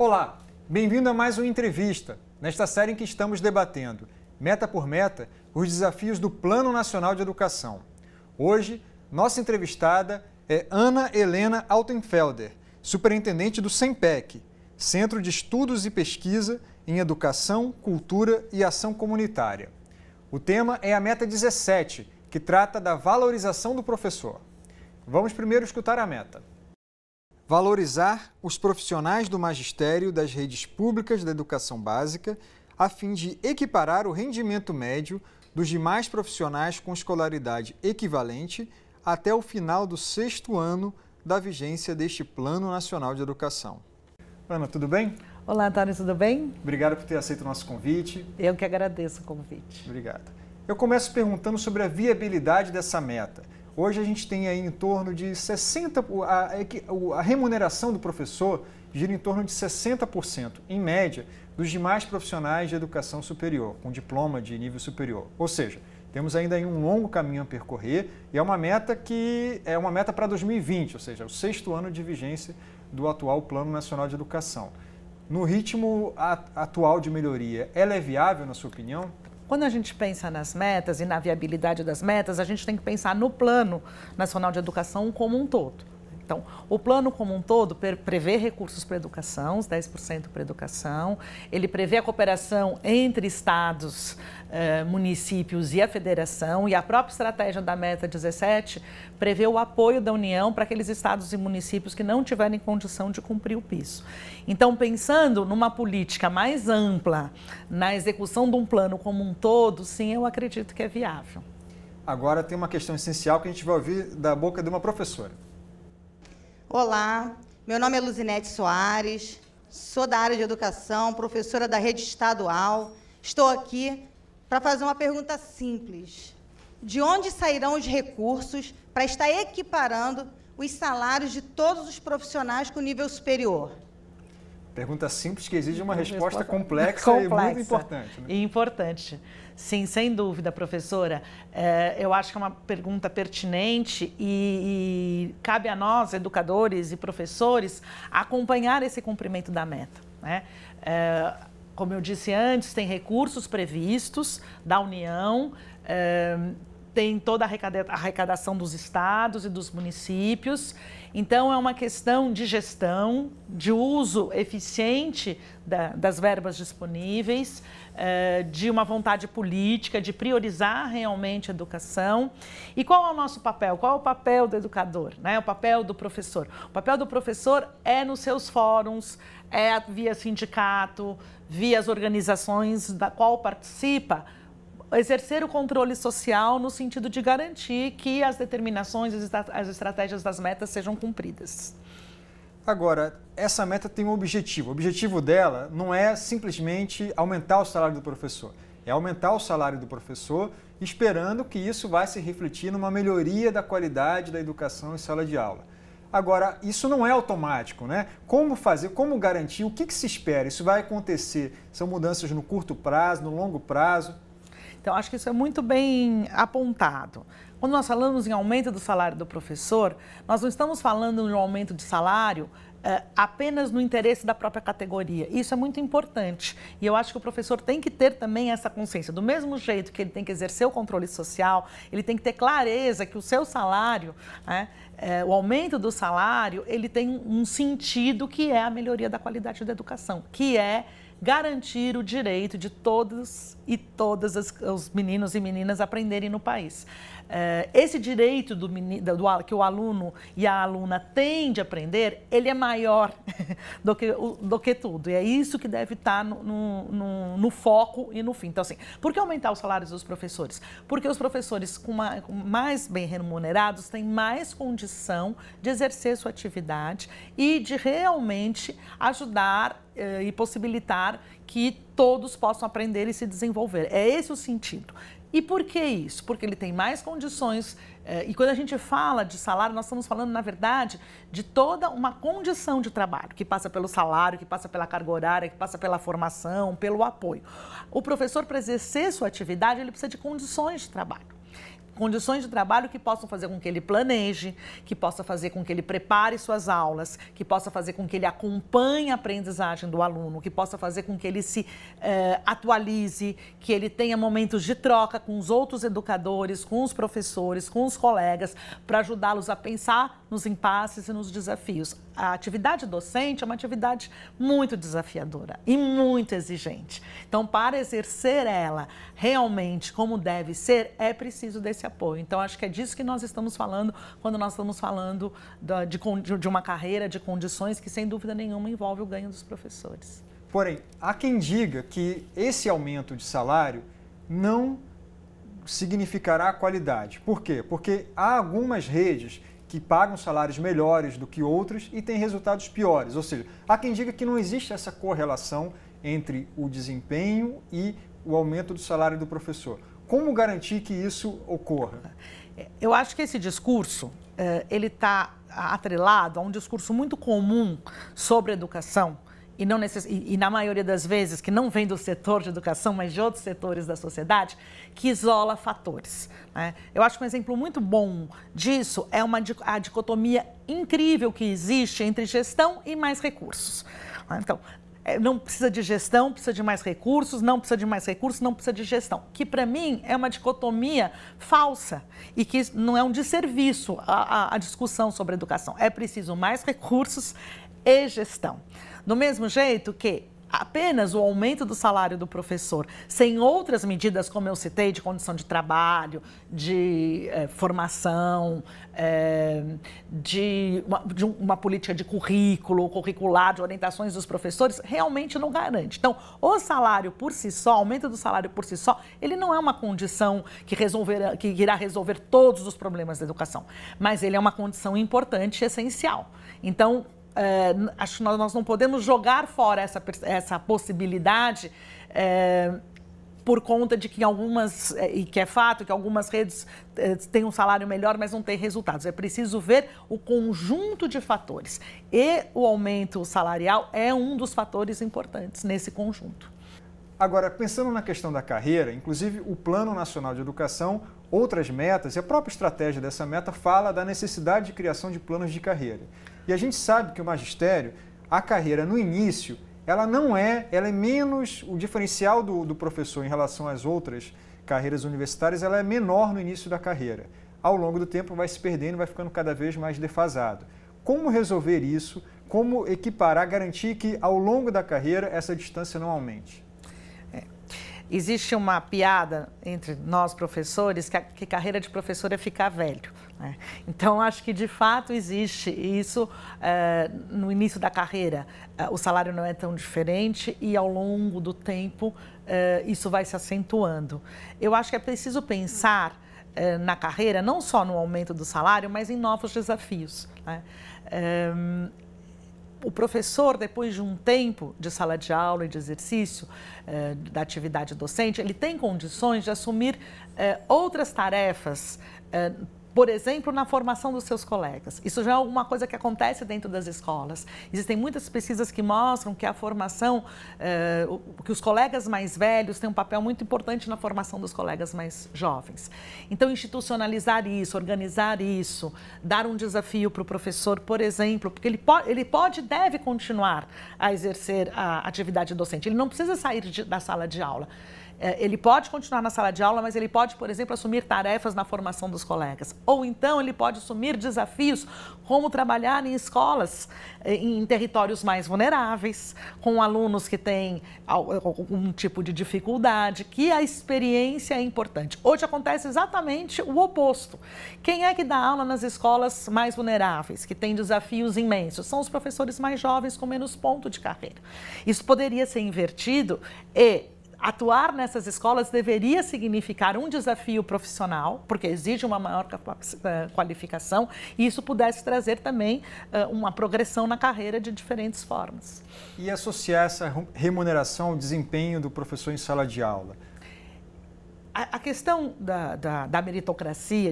Olá, bem-vindo a mais uma entrevista, nesta série em que estamos debatendo, meta por meta, os desafios do Plano Nacional de Educação. Hoje, nossa entrevistada é Ana Helena Altenfelder, superintendente do SEMPEC, Centro de Estudos e Pesquisa em Educação, Cultura e Ação Comunitária. O tema é a meta 17, que trata da valorização do professor. Vamos primeiro escutar a meta. Valorizar os profissionais do magistério das redes públicas da educação básica, a fim de equiparar o rendimento médio dos demais profissionais com escolaridade equivalente até o final do 6º ano da vigência deste Plano Nacional de Educação. Ana, tudo bem? Olá, Antônio, tudo bem? Obrigado por ter aceito o nosso convite. Eu que agradeço o convite. Obrigado. Eu começo perguntando sobre a viabilidade dessa meta. Hoje a gente tem aí em torno de 60%, a remuneração do professor gira em torno de 60%, em média, dos demais profissionais de educação superior, com diploma de nível superior. Ou seja, temos ainda aí um longo caminho a percorrer e é uma meta para 2020, ou seja, o 6º ano de vigência do atual Plano Nacional de Educação. No ritmo atual de melhoria, ela é viável, na sua opinião? Quando a gente pensa nas metas e na viabilidade das metas, a gente tem que pensar no Plano Nacional de Educação como um todo. Então, o plano como um todo prevê recursos para a educação, os 10% para a educação, ele prevê a cooperação entre estados, municípios e a federação, e a própria estratégia da meta 17 prevê o apoio da União para aqueles estados e municípios que não tiverem condição de cumprir o piso. Então, pensando numa política mais ampla, na execução de um plano como um todo, sim, eu acredito que é viável. Agora tem uma questão essencial que a gente vai ouvir da boca de uma professora. Olá, meu nome é Luzinete Soares, sou da área de educação, professora da rede estadual. Estou aqui para fazer uma pergunta simples. De onde sairão os recursos para estar equiparando os salários de todos os profissionais com nível superior? Pergunta simples que exige uma resposta complexa e muito importante. Né? E importante. Sim, sem dúvida, professora. Eu acho que é uma pergunta pertinente e cabe a nós, educadores e professores, acompanhar esse cumprimento da meta, né? Como eu disse antes, tem recursos previstos da União, tem toda a arrecadação dos estados e dos municípios. Então, é uma questão de gestão, de uso eficiente das verbas disponíveis, de uma vontade política, de priorizar realmente a educação. E qual é o nosso papel? Qual é o papel do educador, né? O papel do professor? O papel do professor é nos seus fóruns, é via sindicato, via as organizações da qual participa, exercer o controle social no sentido de garantir que as determinações, as estratégias das metas sejam cumpridas. Agora, essa meta tem um objetivo. O objetivo dela não é simplesmente aumentar o salário do professor. É aumentar o salário do professor, esperando que isso vai se refletir numa melhoria da qualidade da educação em sala de aula. Agora, isso não é automático, né? Como fazer, como garantir, o que se espera? Isso vai acontecer? São mudanças no curto prazo, no longo prazo? Então, acho que isso é muito bem apontado. Quando nós falamos em aumento do salário do professor, nós não estamos falando de um aumento de salário apenas no interesse da própria categoria. Isso é muito importante. E eu acho que o professor tem que ter também essa consciência. Do mesmo jeito que ele tem que exercer o controle social, ele tem que ter clareza que o seu salário, né, o aumento do salário, ele tem um sentido que é a melhoria da qualidade da educação, que é garantir o direito de todos e todas os meninos e meninas aprenderem no país. Esse direito que o aluno e a aluna têm de aprender, ele é maior do que tudo. E é isso que deve estar no foco e no fim. Então, assim, por que aumentar os salários dos professores? Porque os professores mais bem remunerados têm mais condição de exercer sua atividade e de realmente ajudar e possibilitar que todos possam aprender e se desenvolver. É esse o sentido. E por que isso? Porque ele tem mais condições, e quando a gente fala de salário, nós estamos falando, na verdade, de toda uma condição de trabalho, que passa pelo salário, que passa pela carga horária, que passa pela formação, pelo apoio. O professor, para exercer sua atividade, ele precisa de condições de trabalho. condições de trabalho que possam fazer com que ele planeje, que possa fazer com que ele prepare suas aulas, que possa fazer com que ele acompanhe a aprendizagem do aluno, que possa fazer com que ele se atualize, que ele tenha momentos de troca com os outros educadores, com os professores, com os colegas, para ajudá-los a pensar nos impasses e nos desafios. A atividade docente é uma atividade muito desafiadora e muito exigente. Então, para exercer ela realmente como deve ser, é preciso desse apoio. Então, acho que é disso que nós estamos falando quando nós estamos falando de uma carreira, de condições que, sem dúvida nenhuma, envolve o ganho dos professores. Porém, há quem diga que esse aumento de salário não significará qualidade. Por quê? Porque há algumas redes que pagam salários melhores do que outras e têm resultados piores. Ou seja, há quem diga que não existe essa correlação entre o desempenho e o aumento do salário do professor. Como garantir que isso ocorra? Eu acho que esse discurso, ele está atrelado a um discurso muito comum sobre educação, e na maioria das vezes, que não vem do setor de educação, mas de outros setores da sociedade, que isola fatores, né? Eu acho que um exemplo muito bom disso é a dicotomia incrível que existe entre gestão e mais recursos. Então, não precisa de gestão, precisa de mais recursos, não precisa de mais recursos, não precisa de gestão. Que, para mim, é uma dicotomia falsa e que não é um desserviço à discussão sobre educação. É preciso mais recursos e gestão. Do mesmo jeito que apenas o aumento do salário do professor, sem outras medidas, como eu citei, de condição de trabalho, de formação, de uma política de curricular, de orientações dos professores, realmente não garante. Então, o salário por si só, o aumento do salário por si só, ele não é uma condição que irá resolver todos os problemas da educação, mas ele é uma condição importante e essencial. Então, acho que nós não podemos jogar fora essa possibilidade por conta de que e que é fato que algumas redes têm um salário melhor, mas não têm resultados. É preciso ver o conjunto de fatores. E o aumento salarial é um dos fatores importantes nesse conjunto. Agora, pensando na questão da carreira, inclusive o Plano Nacional de Educação, outras metas e a própria estratégia dessa meta fala da necessidade de criação de planos de carreira. E a gente sabe que o magistério, a carreira no início, ela é menos, o diferencial do professor em relação às outras carreiras universitárias, ela é menor no início da carreira. Ao longo do tempo vai se perdendo, vai ficando cada vez mais defasado. Como resolver isso? Como equiparar, garantir que ao longo da carreira essa distância não aumente? Existe uma piada entre nós professores que carreira de professor é ficar velho, né? Então, acho que de fato existe isso no início da carreira. O salário não é tão diferente e ao longo do tempo isso vai se acentuando. Eu acho que é preciso pensar na carreira não só no aumento do salário, mas em novos desafios, né? O professor, depois de um tempo de sala de aula e de exercício da atividade docente, ele tem condições de assumir outras tarefas, por exemplo, na formação dos seus colegas. Isso já é alguma coisa que acontece dentro das escolas. Existem muitas pesquisas que mostram que a formação, que os colegas mais velhos têm um papel muito importante na formação dos colegas mais jovens. Então, institucionalizar isso, organizar isso, dar um desafio para o professor, por exemplo, porque ele pode e deve continuar a exercer a atividade docente. Ele não precisa sair da sala de aula. Ele pode continuar na sala de aula, mas ele pode, por exemplo, assumir tarefas na formação dos colegas. Ou então ele pode assumir desafios como trabalhar em escolas, em territórios mais vulneráveis, com alunos que têm algum tipo de dificuldade, que a experiência é importante. Hoje acontece exatamente o oposto. Quem é que dá aula nas escolas mais vulneráveis, que têm desafios imensos? São os professores mais jovens com menos ponto de carreira. Isso poderia ser invertido e atuar nessas escolas deveria significar um desafio profissional, porque exige uma maior qualificação, e isso pudesse trazer também uma progressão na carreira de diferentes formas. E associar essa remuneração ao desempenho do professor em sala de aula? A questão da meritocracia,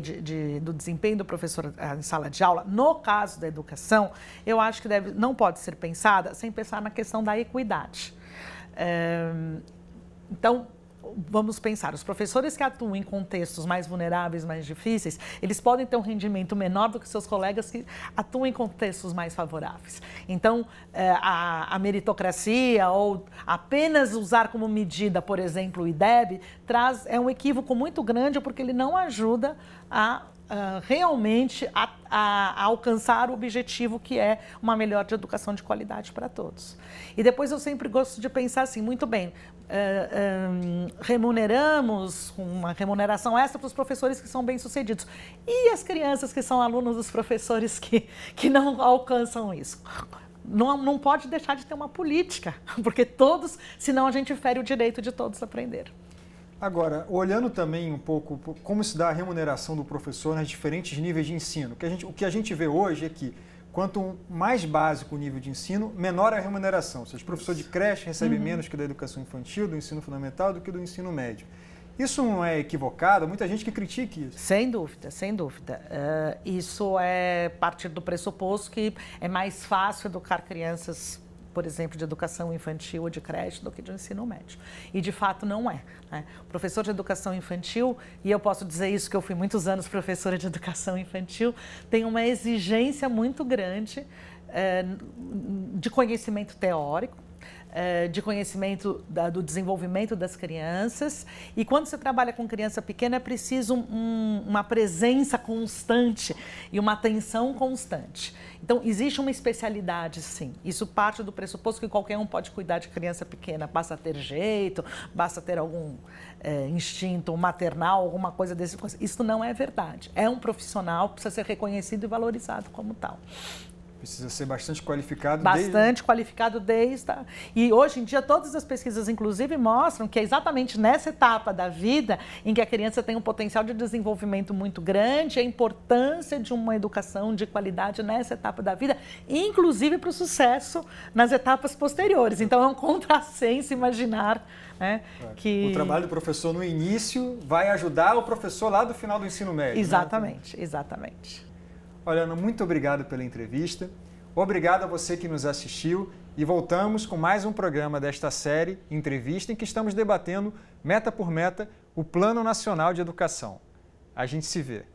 do desempenho do professor em sala de aula, no caso da educação, eu acho que não pode ser pensada sem pensar na questão da equidade. Então, vamos pensar, os professores que atuam em contextos mais vulneráveis, mais difíceis, eles podem ter um rendimento menor do que seus colegas que atuam em contextos mais favoráveis. Então, a meritocracia ou apenas usar como medida, por exemplo, o IDEB, é um equívoco muito grande porque ele não ajuda realmente a alcançar o objetivo que é uma melhor educação de qualidade para todos. E depois eu sempre gosto de pensar assim, muito bem, remuneramos uma remuneração extra para os professores que são bem-sucedidos. E as crianças que são alunos dos professores que não alcançam isso? Não pode deixar de ter uma política, porque todos, senão a gente fere o direito de todos aprender. Agora, olhando também um pouco como se dá a remuneração do professor nos diferentes níveis de ensino, o que a gente vê hoje é que quanto mais básico o nível de ensino, menor a remuneração. Ou seja, o professor de creche recebe menos que da educação infantil, do ensino fundamental, do que do ensino médio. Isso não é equivocado? Muita gente que critica isso. Sem dúvida, sem dúvida. Isso é partir do pressuposto que é mais fácil educar crianças, por exemplo, de educação infantil ou de creche do que de ensino médio. E, de fato, não é, né? O professor de educação infantil, e eu posso dizer isso que eu fui muitos anos professora de educação infantil, tem uma exigência muito grande de conhecimento teórico, de conhecimento do desenvolvimento das crianças. E quando você trabalha com criança pequena, é preciso uma presença constante e uma atenção constante. Então, existe uma especialidade, sim. Isso parte do pressuposto que qualquer um pode cuidar de criança pequena. Basta ter jeito, basta ter algum instinto maternal, alguma coisa desse. Isso não é verdade. É um profissional, precisa ser reconhecido e valorizado como tal. Precisa ser bastante qualificado. Qualificado desde... E hoje em dia todas as pesquisas, inclusive, mostram que é exatamente nessa etapa da vida em que a criança tem um potencial de desenvolvimento muito grande, a importância de uma educação de qualidade nessa etapa da vida, inclusive para o sucesso nas etapas posteriores. Então é um contrassenso imaginar, né, que... O trabalho do professor no início vai ajudar o professor lá do final do ensino médio. Exatamente, né? Exatamente. Olha, Ana, muito obrigado pela entrevista. Obrigado a você que nos assistiu e voltamos com mais um programa desta série Entrevista em que estamos debatendo, meta por meta, o Plano Nacional de Educação. A gente se vê.